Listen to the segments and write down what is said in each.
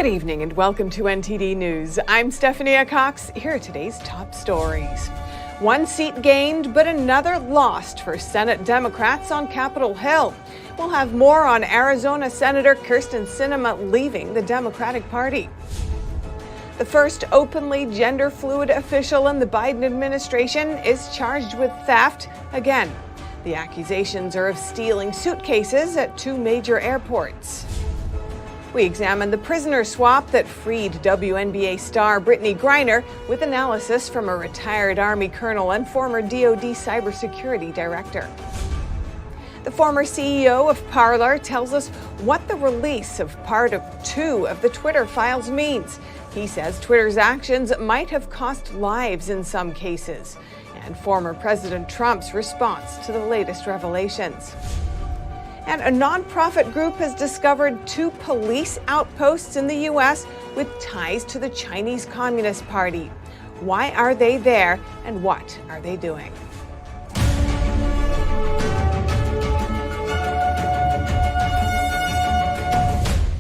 evening and welcome to NTD News. I'm Stephanie Cox. Here are today's top stories. One seat gained, but another lost for Senate Democrats on Capitol Hill. We'll have more on Arizona Senator Kyrsten Sinema leaving the Democratic Party. The first openly gender-fluid official in the Biden administration is charged with theft again. The accusations are of stealing suitcases at two major airports. We examine the prisoner swap that freed WNBA star Brittney Griner with analysis from a retired Army colonel and former DoD cybersecurity director. The former CEO of Parler tells us what the release of part 2 of the Twitter files means. He says Twitter's actions might have cost lives in some cases, and former President Trump's response to the latest revelations. And a nonprofit group has discovered 2 police outposts in the U.S. with ties to the Chinese Communist Party. Why are they there, and what are they doing?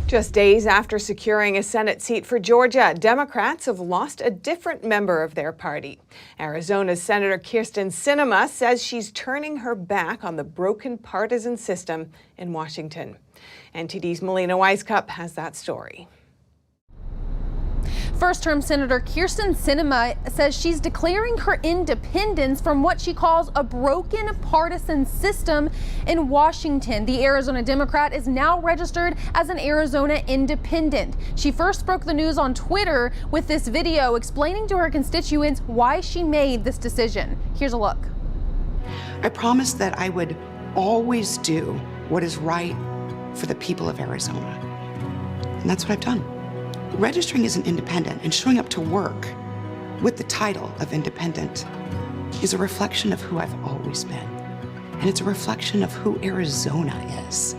Just days after securing a Senate seat for Georgia, Democrats have lost a different member of their party. Arizona's Senator Kyrsten Sinema says she's turning her back on the broken partisan system in Washington. NTD's Melina Weiskup has that story. First-term Senator Kyrsten Sinema says she's declaring her independence from what she calls a broken partisan system in Washington. The Arizona Democrat is now registered as an Arizona independent. She first broke the news on Twitter with this video explaining to her constituents why she made this decision. Here's a look. I promised that I would always do what is right for the people of Arizona. And that's what I've done. Registering as an independent and showing up to work with the title of independent is a reflection of who I've always been. And it's a reflection of who Arizona is.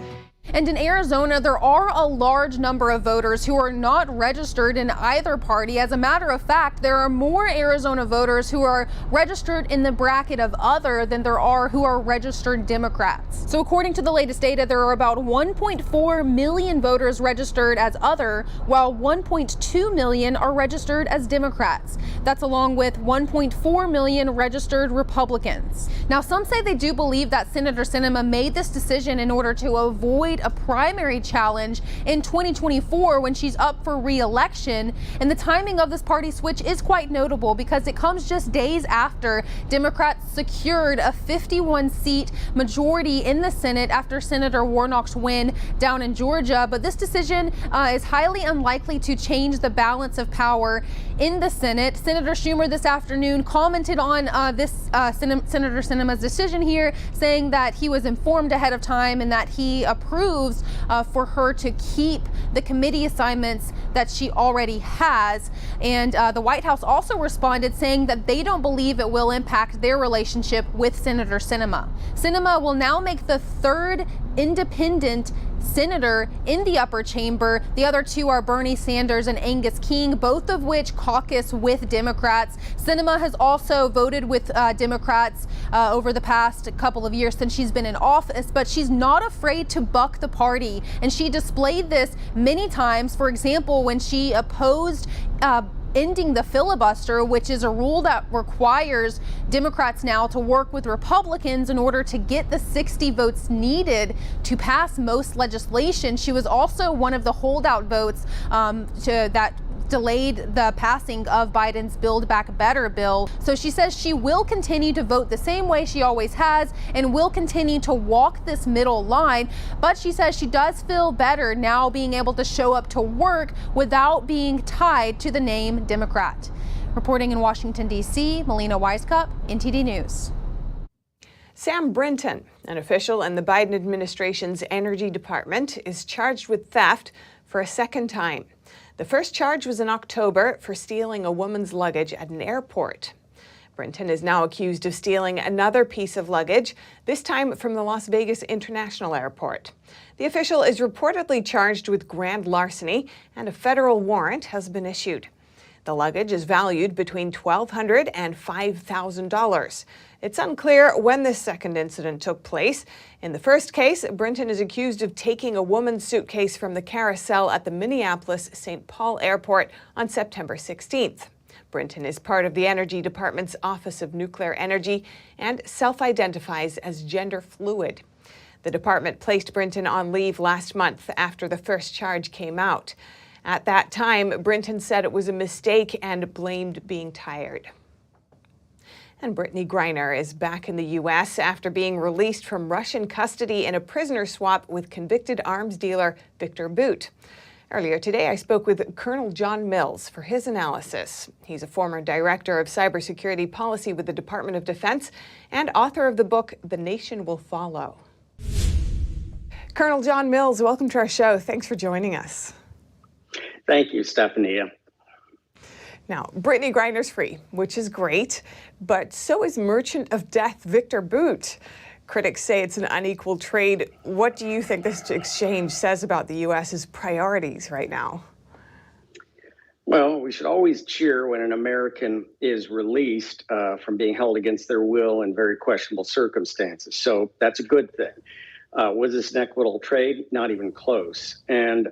And in Arizona, there are a large number of voters who are not registered in either party. As a matter of fact, there are more Arizona voters who are registered in the bracket of other than there are who are registered Democrats. So according to the latest data, there are about 1.4 million voters registered as other, while 1.2 million are registered as Democrats. That's along with 1.4 million registered Republicans. Now, some say they do believe that Senator Sinema made this decision in order to avoid a primary challenge in 2024 when she's up for re-election. And the timing of this party switch is quite notable because it comes just days after Democrats secured a 51-seat majority in the Senate after Senator Warnock's win down in Georgia. But this decision is highly unlikely to change the balance of power in the Senate. Senator Schumer this afternoon commented on Senator Sinema's decision here, saying that he was informed ahead of time and that he approves for her to keep the committee assignments that she already has. And the White House also responded saying that they don't believe it will impact their relationship with Senator Sinema. Sinema will now make the 3rd independent senator in the upper chamber. The other 2 are Bernie Sanders and Angus King, both of which caucus with Democrats. Sinema has also voted with Democrats over the past couple of years since she's been in office, but she's not afraid to buck the party. And she displayed this many times, for example, when she opposed ending the filibuster, which is a rule that requires Democrats now to work with Republicans in order to get the 60 votes needed to pass most legislation. She was also one of the holdout votes that delayed the passing of Biden's Build Back Better bill. So she says she will continue to vote the same way she always has and will continue to walk this middle line. But she says she does feel better now being able to show up to work without being tied to the name Democrat. Reporting in Washington, D.C., Melina Weiskup, NTD News. Sam Brinton, an official in the Biden administration's Energy Department, is charged with theft for a second time. The first charge was in October for stealing a woman's luggage at an airport. Brinton is now accused of stealing another piece of luggage, this time from the Las Vegas International Airport. The official is reportedly charged with grand larceny, and a federal warrant has been issued. The luggage is valued between $1,200 and $5,000. It's unclear when this second incident took place. In the first case, Brittney is accused of taking a woman's suitcase from the carousel at the Minneapolis-St. Paul airport on September 16th. Brittney is part of the Energy Department's Office of Nuclear Energy and self-identifies as gender fluid. The department placed Brittney on leave last month after the first charge came out. At that time, Brittney said it was a mistake and blamed being tired. And Brittney Griner is back in the U.S. after being released from Russian custody in a prisoner swap with convicted arms dealer Viktor Bout. Earlier today, I spoke with Colonel John Mills for his analysis. He's a former director of cybersecurity policy with the Department of Defense and author of the book, The Nation Will Follow. Colonel John Mills, welcome to our show. Thanks for joining us. Thank you, Stephanie. Now, Brittney Griner's free, which is great, but so is merchant of death Viktor Bout. Critics say it's an unequal trade. What do you think this exchange says about the U.S.'s priorities right now? Well, we should always cheer when an American is released from being held against their will in very questionable circumstances. So that's a good thing. Was this an equitable trade? Not even close. And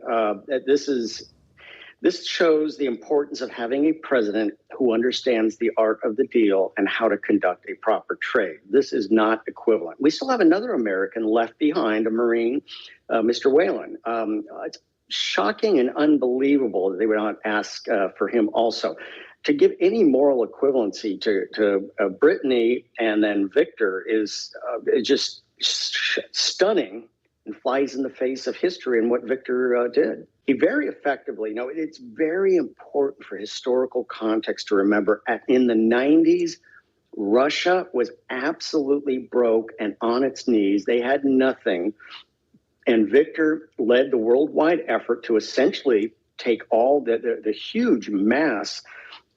this shows the importance of having a president who understands the art of the deal and how to conduct a proper trade. This is not equivalent. We still have another American left behind, a Marine, Mr. Whealan. It's shocking and unbelievable that they would not ask for him also. To give any moral equivalency to Brittney and then Viktor is just stunning and flies in the face of history and what Viktor did. He very effectively, it's very important for historical context to remember, in the 90s, Russia was absolutely broke and on its knees. They had nothing. And Viktor led the worldwide effort to essentially take all the huge mass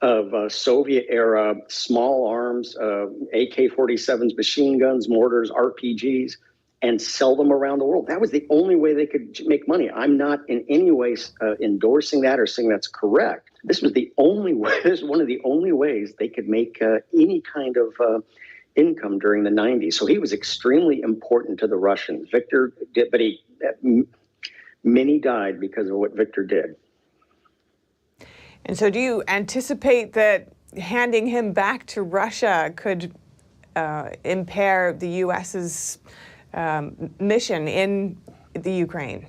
of Soviet-era small arms, AK-47s, machine guns, mortars, RPGs, and sell them around the world. That was the only way they could make money. I'm not in any way endorsing that or saying that's correct. This was the only way. This is one of the only ways they could make any kind of income during the 90s. So he was extremely important to the Russians. Viktor did, but many died because of what Viktor did. And so do you anticipate that handing him back to Russia could impair the U.S.'s mission in the Ukraine?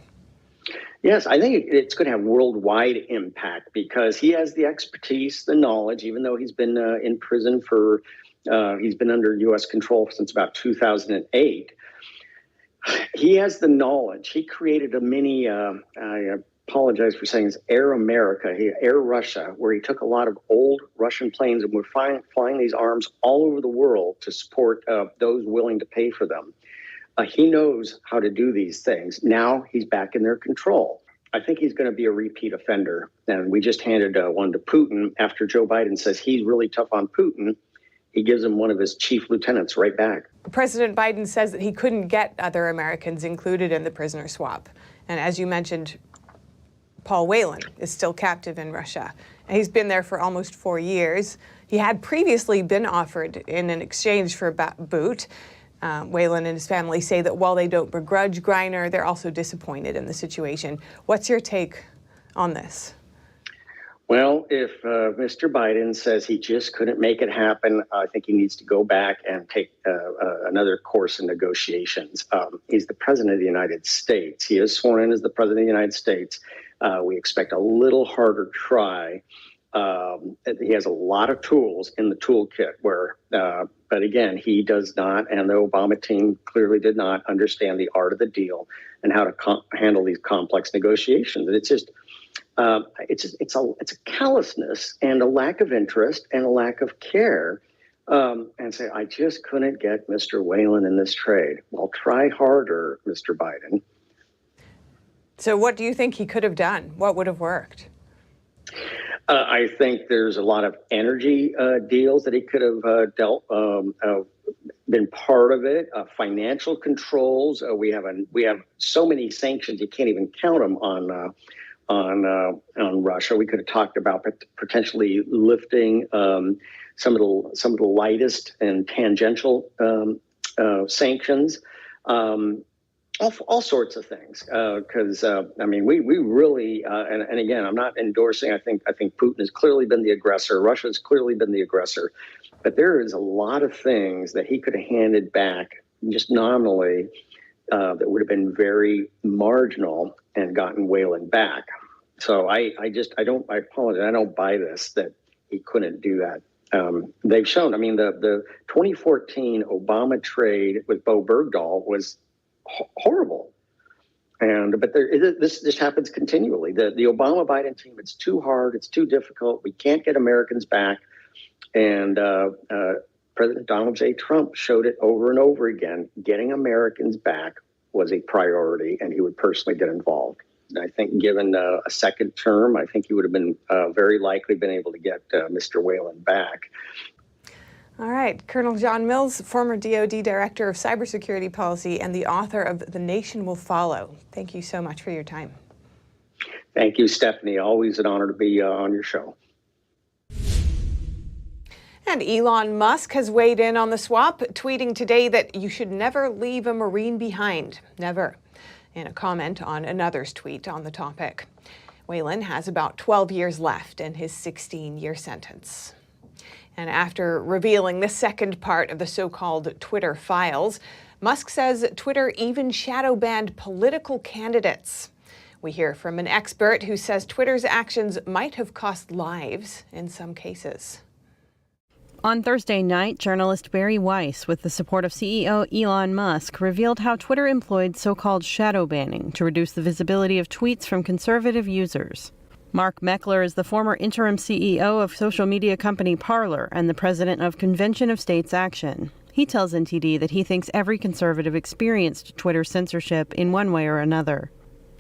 Yes, I think it's going to have worldwide impact because he has the expertise, the knowledge, even though he's been in prison for, he's been under U.S. control since about 2008. He has the knowledge. He created a mini, I apologize for saying this, Air America, Air Russia, where he took a lot of old Russian planes and were flying these arms all over the world to support those willing to pay for them. He knows how to do these things. Now he's back in their control. I think he's going to be a repeat offender. And we just handed one to Putin after Joe Biden says he's really tough on Putin. He gives him one of his chief lieutenants right back. President Biden says that he couldn't get other Americans included in the prisoner swap. And as you mentioned, Paul Whealan is still captive in Russia. And he's been there for almost 4 years. He had previously been offered in an exchange for Bout. Whealan and his family say that while they don't begrudge Griner, they're also disappointed in the situation. What's your take on this? Well, if Mr. Biden says he just couldn't make it happen, I think he needs to go back and take another course in negotiations. He's the president of the United States. He is sworn in as the president of the United States. We expect a little harder try. He has a lot of tools in the toolkit but again, he does not, and the Obama team clearly did not understand the art of the deal and how to handle these complex negotiations. And it's a callousness and a lack of interest and a lack of care. And say, I just couldn't get Mr. Whealan in this trade. Well, try harder, Mr. Biden. So what do you think he could have done? What would have worked? I think there's a lot of energy deals that he could have dealt, been part of it. Financial controls. We have so many sanctions you can't even count them on on Russia. We could have talked about potentially lifting some of the lightest and tangential sanctions. All sorts of things, because I mean, we really and again, I'm not endorsing. I think Putin has clearly been the aggressor. Russia has clearly been the aggressor, but there is a lot of things that he could have handed back just nominally that would have been very marginal and gotten Whealan back. So I apologize. I don't buy this that he couldn't do that. They've shown. I mean, the 2014 Obama trade with Bo Bergdahl was horrible, but this happens continually. The Obama Biden team, it's too hard, it's too difficult. We can't get Americans back, and President Donald J. Trump showed it over and over again. Getting Americans back was a priority, and he would personally get involved. And I think, given a second term, I think he would have been very likely been able to get Mr. Whealan back. All right, Colonel John Mills, former DoD Director of Cybersecurity Policy and the author of The Nation Will Follow. Thank you so much for your time. Thank you, Stephanie. Always an honor to be on your show. And Elon Musk has weighed in on the swap, tweeting today that you should never leave a Marine behind. Never. In a comment on another's tweet on the topic. Whealan has about 12 years left in his 16-year sentence. And after revealing the second part of the so-called Twitter files, Musk says Twitter even shadow banned political candidates. We hear from an expert who says Twitter's actions might have cost lives in some cases. On Thursday night, journalist Barry Weiss, with the support of CEO Elon Musk, revealed how Twitter employed so-called shadow banning to reduce the visibility of tweets from conservative users. Mark Meckler is the former interim CEO of social media company Parler and the president of Convention of States Action. He tells NTD that he thinks every conservative experienced Twitter censorship in one way or another.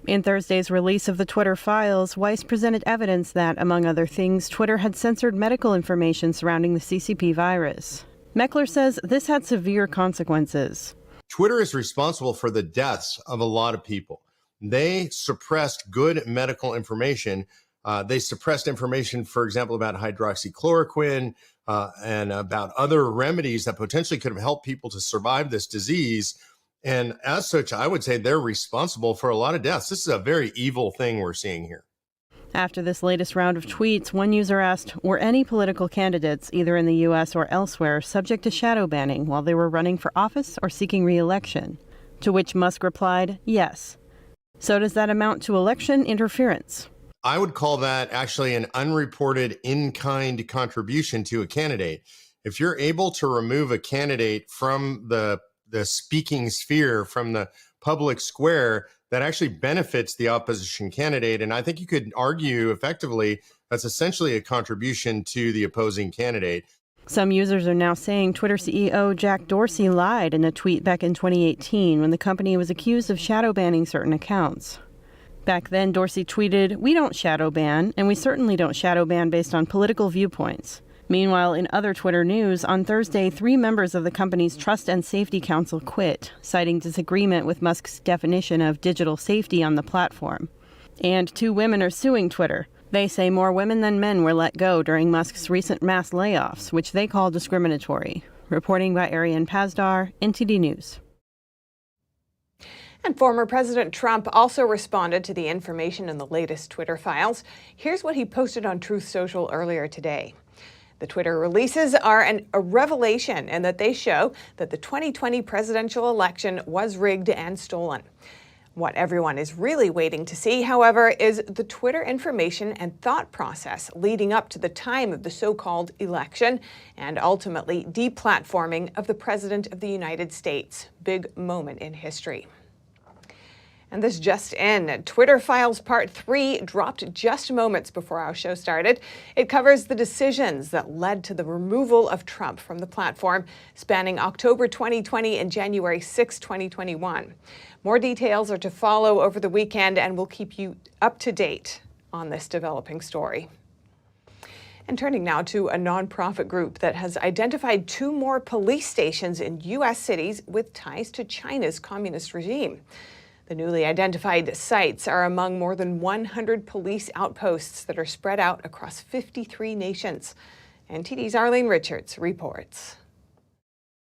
In Thursday's release of the Twitter files, Weiss presented evidence that, among other things, Twitter had censored medical information surrounding the CCP virus. Meckler says this had severe consequences. Twitter is responsible for the deaths of a lot of people. They suppressed good medical information. They suppressed information, for example, about hydroxychloroquine and about other remedies that potentially could have helped people to survive this disease. And as such, I would say they're responsible for a lot of deaths. This is a very evil thing we're seeing here. After this latest round of tweets, one user asked, were any political candidates, either in the U.S. or elsewhere, subject to shadow banning while they were running for office or seeking re-election? To which Musk replied, yes. So does that amount to election interference? I would call that actually an unreported in-kind contribution to a candidate. If you're able to remove a candidate from the speaking sphere, from the public square, that actually benefits the opposition candidate. And I think you could argue effectively that's essentially a contribution to the opposing candidate. Some users are now saying Twitter CEO Jack Dorsey lied in a tweet back in 2018 when the company was accused of shadow banning certain accounts. Back then, Dorsey tweeted, "We don't shadow ban, and we certainly don't shadow ban based on political viewpoints." Meanwhile, in other Twitter news, on Thursday, 3 members of the company's Trust and Safety Council quit, citing disagreement with Musk's definition of digital safety on the platform. And 2 women are suing Twitter. They say more women than men were let go during Musk's recent mass layoffs, which they call discriminatory. Reporting by Ariane Pazdar, NTD News. And former President Trump also responded to the information in the latest Twitter files. Here's what he posted on Truth Social earlier today. The Twitter releases are a revelation in that they show that the 2020 presidential election was rigged and stolen. What everyone is really waiting to see, however, is the Twitter information and thought process leading up to the time of the so-called election and ultimately deplatforming of the President of the United States. Big moment in history. And this just in, Twitter Files Part 3 dropped just moments before our show started. It covers the decisions that led to the removal of Trump from the platform, spanning October 2020 and January 6, 2021. More details are to follow over the weekend, and we'll keep you up to date on this developing story. And turning now to a nonprofit group that has identified 2 more police stations in U.S. cities with ties to China's communist regime. The newly identified sites are among more than 100 police outposts that are spread out across 53 nations. NTD's Arlene Richards reports.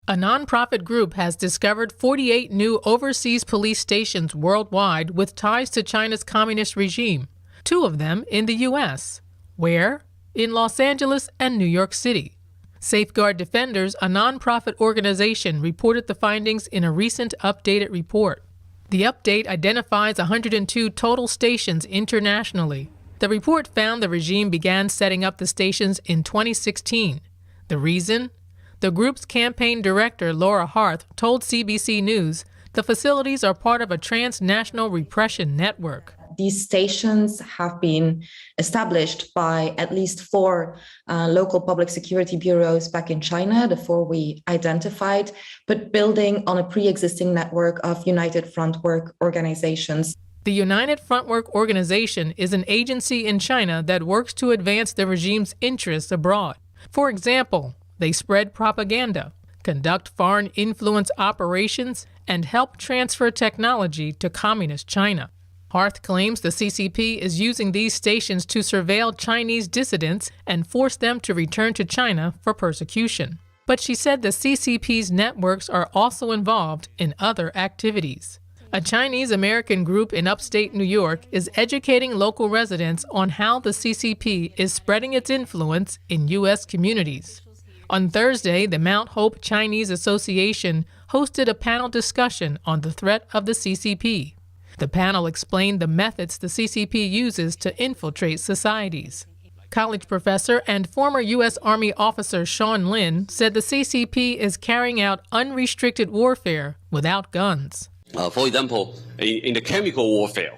A nonprofit group has discovered 48 new overseas police stations worldwide with ties to China's communist regime, 2 of them in the U.S. Where? In Los Angeles and New York City. Safeguard Defenders, a nonprofit organization, reported the findings in a recent updated report. The update identifies 102 total stations internationally. The report found the regime began setting up the stations in 2016. The reason? The group's campaign director, Laura Harth, told CBC News the facilities are part of a transnational repression network. These stations have been established by at least 4 local public security bureaus back in China, the 4 we identified, but building on a pre-existing network of United Front Work organizations. The United Front Work Organization is an agency in China that works to advance the regime's interests abroad. For example, they spread propaganda, conduct foreign influence operations, and help transfer technology to communist China. Harth claims the CCP is using these stations to surveil Chinese dissidents and force them to return to China for persecution. But she said the CCP's networks are also involved in other activities. A Chinese-American group in upstate New York is educating local residents on how the CCP is spreading its influence in U.S. communities. On Thursday, the Mount Hope Chinese Association hosted a panel discussion on the threat of the CCP. The panel explained the methods the CCP uses to infiltrate societies. College professor and former U.S. Army officer Sean Lin said the CCP is carrying out unrestricted warfare without guns. For example, in the chemical warfare,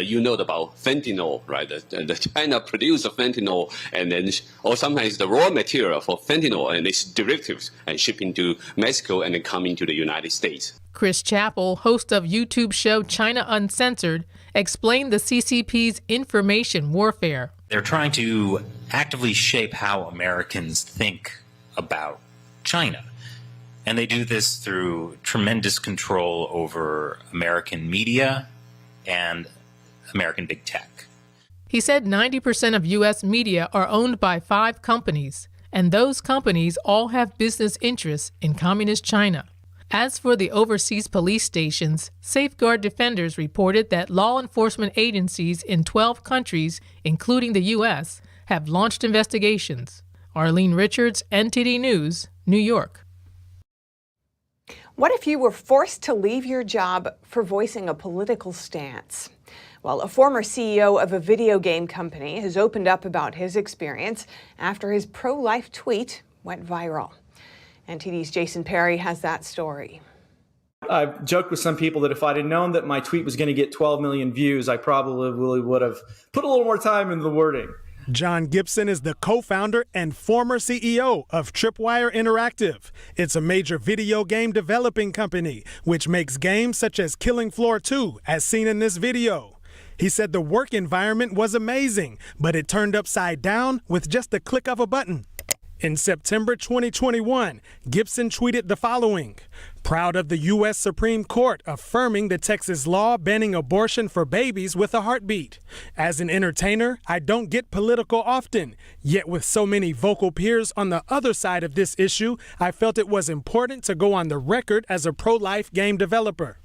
you know about fentanyl, right? The China produces fentanyl, and then, or sometimes the raw material for fentanyl and its derivatives, and shipping to Mexico and then coming to the United States. Chris Chappell, host of YouTube show China Uncensored, explained the CCP's information warfare. They're trying to actively shape how Americans think about China. And they do this through tremendous control over American media and American big tech. He said 90% of U.S. media are owned by 5 companies, and those companies all have business interests in communist China. As for the overseas police stations, Safeguard Defenders reported that law enforcement agencies in 12 countries, including the U.S., have launched investigations. Arlene Richards, NTD News, New York. What if you were forced to leave your job for voicing a political stance? Well, a former CEO of a video game company has opened up about his experience after his pro-life tweet went viral. NTD's Jason Perry has that story. I've joked with some people that if I'd have known that my tweet was going to get 12 million views, I probably really would have put a little more time into the wording. John Gibson is the co-founder and former CEO of Tripwire Interactive. It's a major video game developing company, which makes games such as Killing Floor 2, as seen in this video. He said the work environment was amazing, but it turned upside down with just a click of a button. In September 2021, Gibson tweeted the following: "Proud of the U.S. Supreme Court affirming the Texas law banning abortion for babies with a heartbeat. As an entertainer, I don't get political often, yet with so many vocal peers on the other side of this issue, I felt it was important to go on the record as a pro-life game developer."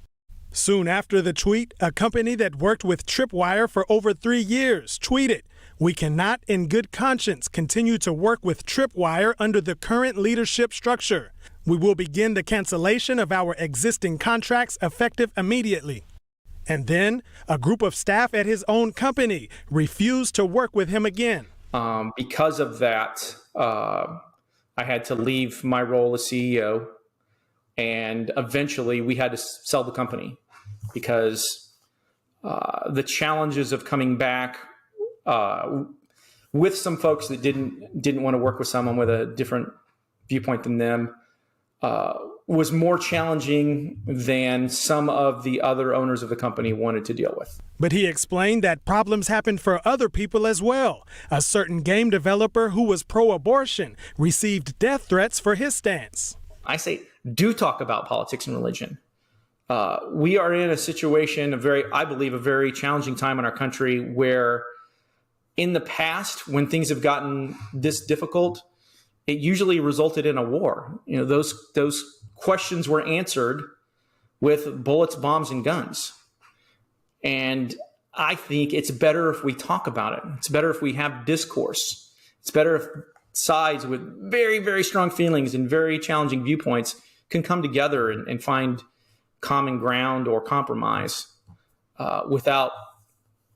Soon after the tweet, a company that worked with Tripwire for over 3 years tweeted, "We cannot in good conscience continue to work with Tripwire under the current leadership structure. We will begin the cancellation of our existing contracts effective immediately." And then a group of staff at his own company refused to work with him again. Because of that, I had to leave my role as CEO, and eventually we had to sell the company because the challenges of coming back with some folks that didn't want to work with someone with a different viewpoint than them was more challenging than some of the other owners of the company wanted to deal with. But he explained that problems happened for other people as well. A certain game developer who was pro-abortion received death threats for his stance. I say, do talk about politics and religion. We are in a situation, I believe, a very challenging time in our country where in the past, when things have gotten this difficult, it usually resulted in a war. You know, those questions were answered with bullets, bombs, and guns. And I think it's better if we talk about it. It's better if we have discourse. It's better if sides with very, very strong feelings and very challenging viewpoints can come together and find common ground or compromise without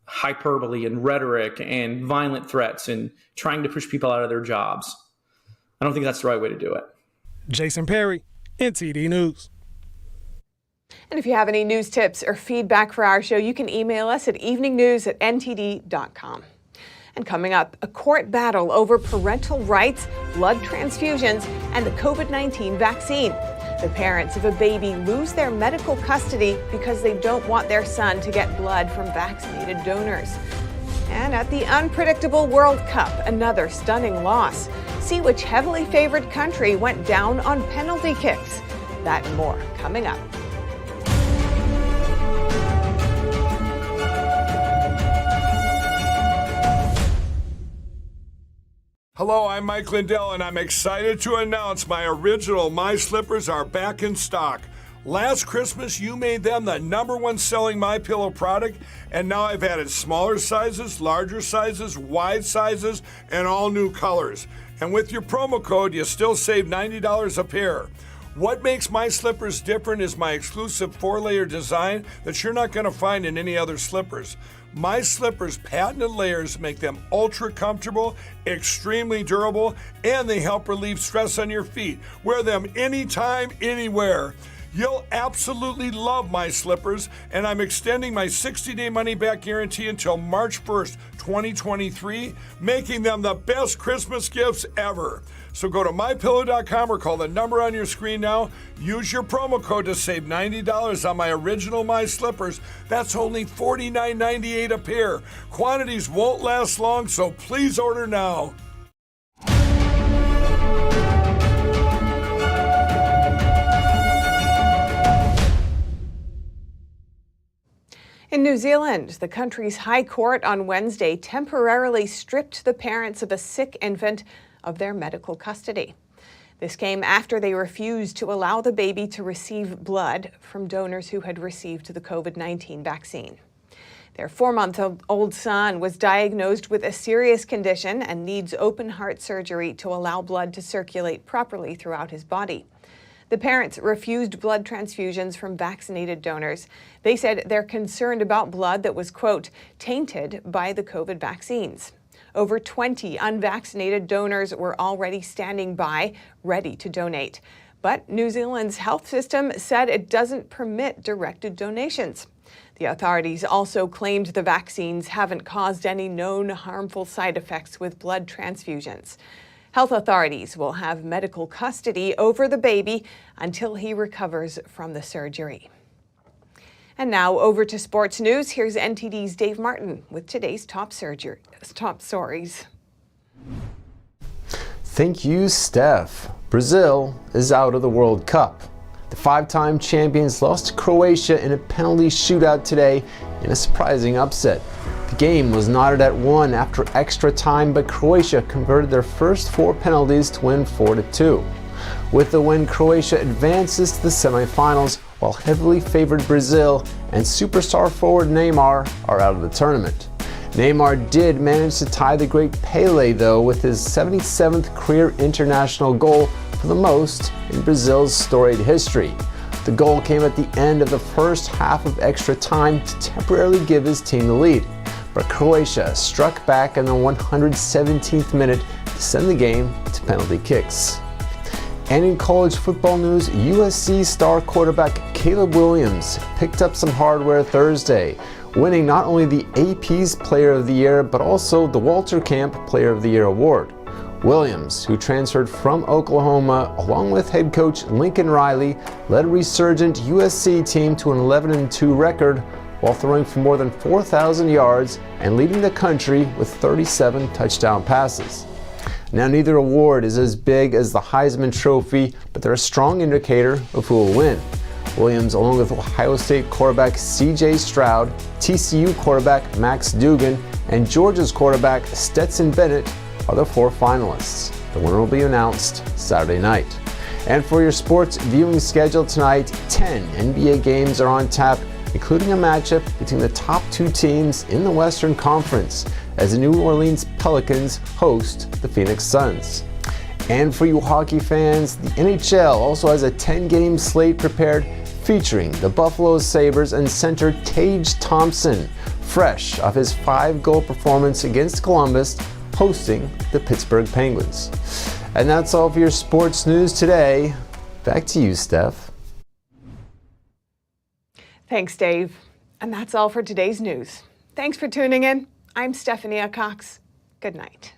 hyperbole and rhetoric and violent threats and trying to push people out of their jobs. I don't think that's the right way to do it. Jason Perry, NTD News. And if you have any news tips or feedback for our show, you can email us at eveningnews@ntd.com. And coming up, a court battle over parental rights, blood transfusions, and the COVID-19 vaccine. The parents of a baby lose their medical custody because they don't want their son to get blood from vaccinated donors. And at the unpredictable World Cup, another stunning loss. See which heavily favored country went down on penalty kicks. That and more coming up. Hello, I'm Mike Lindell, and I'm excited to announce my original My Slippers are back in stock. Last Christmas, you made them the #1 selling MyPillow product, and now I've added smaller sizes, larger sizes, wide sizes, and all new colors. And with your promo code, you still save $90 a pair. What makes My Slippers different is my exclusive 4-layer design that you're not going to find in any other slippers. My Slippers' patented layers make them ultra comfortable, extremely durable, and they help relieve stress on your feet. Wear them anytime, anywhere. You'll absolutely love My Slippers, and I'm extending my 60-day money-back guarantee until March 1st, 2023, making them the best Christmas gifts ever. So go to MyPillow.com or call the number on your screen now. Use your promo code to save $90 on my original My Slippers. That's only $49.98 a pair. Quantities won't last long, so please order now. In New Zealand, the country's High Court on Wednesday temporarily stripped the parents of a sick infant of their medical custody. This came after they refused to allow the baby to receive blood from donors who had received the COVID-19 vaccine. Their 4-month-old son was diagnosed with a serious condition and needs open heart surgery to allow blood to circulate properly throughout his body. The parents refused blood transfusions from vaccinated donors. They said they're concerned about blood that was, quote, tainted by the COVID vaccines. Over 20 unvaccinated donors were already standing by, ready to donate. But New Zealand's health system said it doesn't permit directed donations. The authorities also claimed the vaccines haven't caused any known harmful side effects with blood transfusions. Health authorities will have medical custody over the baby until he recovers from the surgery. And now over to sports news. Here's NTD's Dave Martin with today's top stories. Thank you, Steph. Brazil is out of the World Cup. The 5-time champions lost to Croatia in a penalty shootout today in a surprising upset. The game was knotted at 1 after extra time, but Croatia converted their first 4 penalties to win 4-2. With the win, Croatia advances to the semifinals, while heavily favored Brazil and superstar forward Neymar are out of the tournament. Neymar did manage to tie the great Pelé, though, with his 77th career international goal, for the most in Brazil's storied history. The goal came at the end of the first half of extra time to temporarily give his team the lead, but Croatia struck back in the 117th minute to send the game to penalty kicks. And in college football news, USC star quarterback Caleb Williams picked up some hardware Thursday, winning not only the AP's Player of the Year, but also the Walter Camp Player of the Year award. Williams, who transferred from Oklahoma, along with head coach Lincoln Riley, led a resurgent USC team to an 11-2 record, while throwing for more than 4,000 yards and leading the country with 37 touchdown passes. Now, neither award is as big as the Heisman Trophy, but they're a strong indicator of who will win. Williams, along with Ohio State quarterback C.J. Stroud, TCU quarterback Max Duggan, and Georgia's quarterback Stetson Bennett are the 4 finalists. The winner will be announced Saturday night. And for your sports viewing schedule tonight, 10 NBA games are on tap, including a matchup between the top 2 teams in the Western Conference as the New Orleans Pelicans host the Phoenix Suns. And for you hockey fans, the NHL also has a 10-game slate prepared featuring the Buffalo Sabres and center Tage Thompson, fresh off his 5-goal performance against Columbus, hosting the Pittsburgh Penguins. And that's all for your sports news today. Back to you, Steph. Thanks, Dave. And that's all for today's news. Thanks for tuning in. I'm Stephanie Cox. Good night.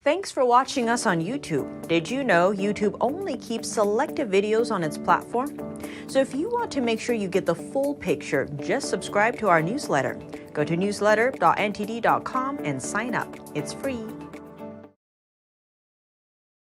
Thanks for watching us on YouTube. Did you know YouTube only keeps selective videos on its platform? So if you want to make sure you get the full picture, just subscribe to our newsletter. Go to newsletter.ntd.com and sign up. It's free.